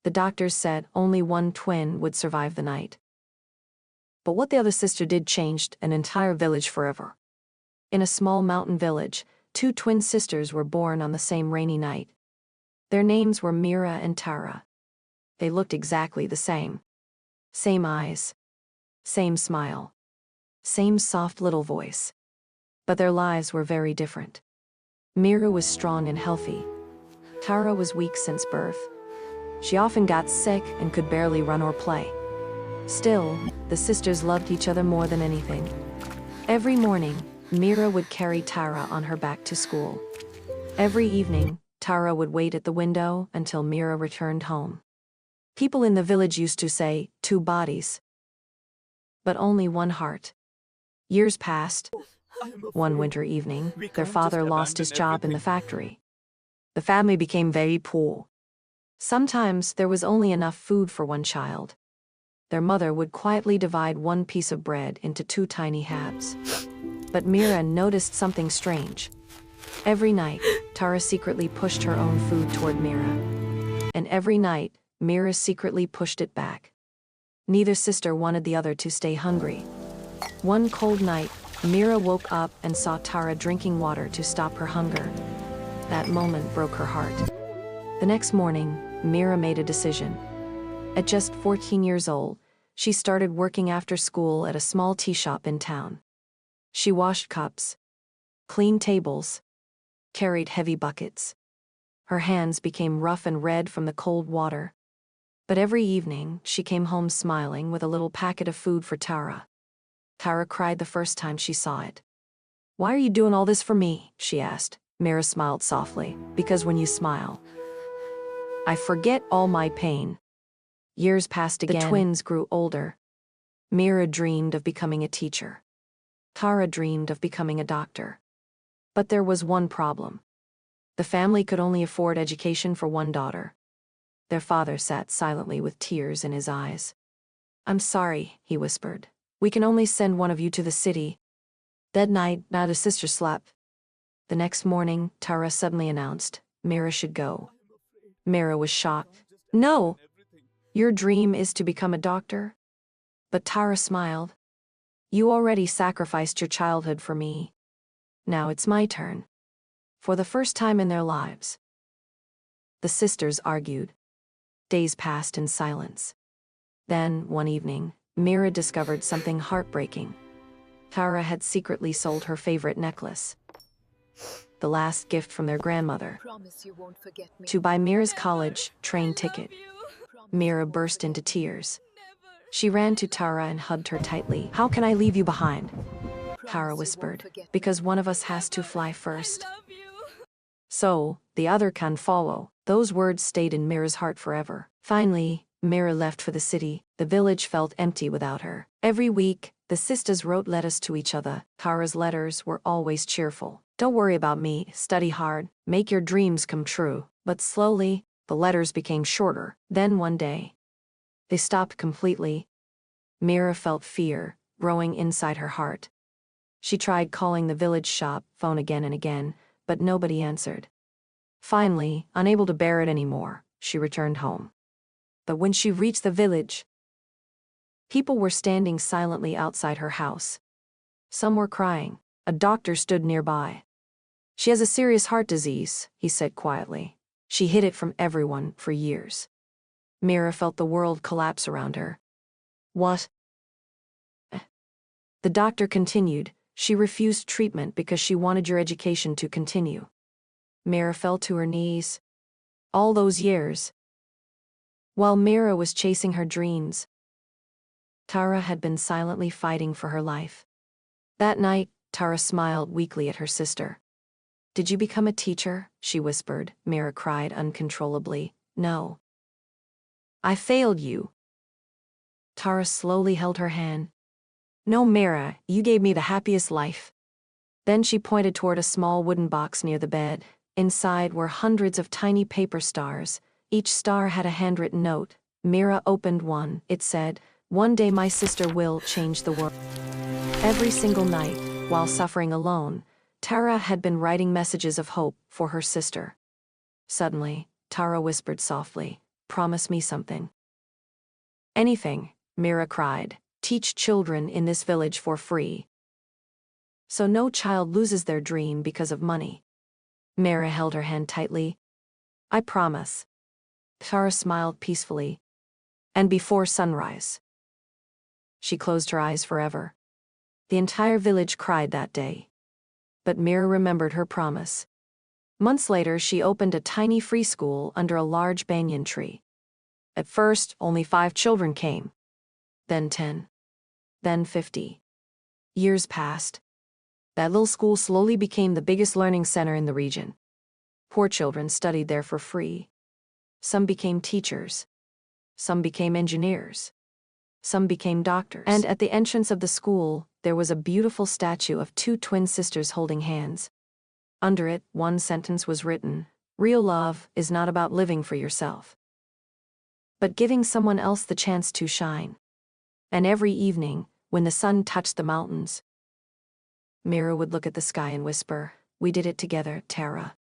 The doctors said only one twin would survive the night. But what the other sister did changed an entire village forever. In a small mountain village, two twin sisters were born on the same rainy night. Their names were Mira and Tara. They looked exactly the same. Same eyes. Same smile. Same soft little voice. But their lives were very different. Mira was strong and healthy. Tara was weak since birth. She often got sick and could barely run or play. Still, the sisters loved each other more than anything. Every morning, Mira would carry Tara on her back to school. Every evening, Tara would wait at the window until Mira returned home. People in the village used to say, two bodies, but only one heart. Years passed. One winter evening, their father lost his job in the factory. The family became very poor. Sometimes there was only enough food for one child. Their mother would quietly divide one piece of bread into two tiny halves. But Mira noticed something strange. Every night, Tara secretly pushed her own food toward Mira. And every night, Mira secretly pushed it back. Neither sister wanted the other to stay hungry. One cold night, Mira woke up and saw Tara drinking water to stop her hunger. That moment broke her heart. The next morning, Mira made a decision. At just 14 years old, she started working after school at a small tea shop in town. She washed cups, cleaned tables, carried heavy buckets. Her hands became rough and red from the cold water. But every evening, she came home smiling with a little packet of food for Tara. Tara cried the first time she saw it. "Why are you doing all this for me?" she asked. Mira smiled softly. "Because when you smile, I forget all my pain." Years passed again. The twins grew older. Mira dreamed of becoming a teacher. Tara dreamed of becoming a doctor. But there was one problem. The family could only afford education for one daughter. Their father sat silently with tears in his eyes. "I'm sorry," he whispered. "We can only send one of you to the city." That night, not a sister slept. The next morning, Tara suddenly announced, Mira should go. Mira was shocked. "No! Your dream is to become a doctor?" But Tara smiled. "You already sacrificed your childhood for me. Now it's my turn." For the first time in their lives, the sisters argued. Days passed in silence. Then, one evening, Mira discovered something heartbreaking. Tara had secretly sold her favorite necklace, the last gift from their grandmother, to buy Mira's college train ticket. Mira burst into tears. She ran to Tara and hugged her tightly. "How can I leave you behind?" Tara whispered. "Because one of us has to fly first. So, the other can follow." Those words stayed in Mira's heart forever. Finally, Mira left for the city. The village felt empty without her. Every week, the sisters wrote letters to each other. Tara's letters were always cheerful. "Don't worry about me, study hard, make your dreams come true." But slowly, the letters became shorter. Then one day, they stopped completely. Mira felt fear growing inside her heart. She tried calling the village shop phone again and again, but nobody answered. Finally, unable to bear it anymore, she returned home. But when she reached the village, people were standing silently outside her house. Some were crying. A doctor stood nearby. "She has a serious heart disease," he said quietly. She hid it from everyone for years. Mira felt the world collapse around her. "What?" The doctor continued. "She refused treatment because she wanted your education to continue." Mira fell to her knees. All those years, while Mira was chasing her dreams, Tara had been silently fighting for her life. That night, Tara smiled weakly at her sister. "Did you become a teacher?" she whispered. Mira cried uncontrollably. "No. I failed you." Tara slowly held her hand. "No, Mira, you gave me the happiest life." Then she pointed toward a small wooden box near the bed. Inside were hundreds of tiny paper stars. Each star had a handwritten note. Mira opened one. It said, "One day my sister will change the world." Every single night, while suffering alone, Tara had been writing messages of hope for her sister. Suddenly, Tara whispered softly, Promise me something." "Anything," Mira cried. "Teach children in this village for free, so no child loses their dream because of money." Mira held her hand tightly. "I promise." Tara smiled peacefully. And before sunrise, she closed her eyes forever. The entire village cried that day. But Mira remembered her promise. Months later, she opened a tiny free school under a large banyan tree. At first, only 5 children came. Then 10. Then 50. Years passed. That little school slowly became the biggest learning center in the region. Poor children studied there for free. Some became teachers. Some became engineers. Some became doctors. And at the entrance of the school, there was a beautiful statue of 2 twin sisters holding hands. Under it, one sentence was written: "Real love is not about living for yourself, but giving someone else the chance to shine." And every evening, when the sun touched the mountains, Mira would look at the sky and whisper, "We did it together, Tara."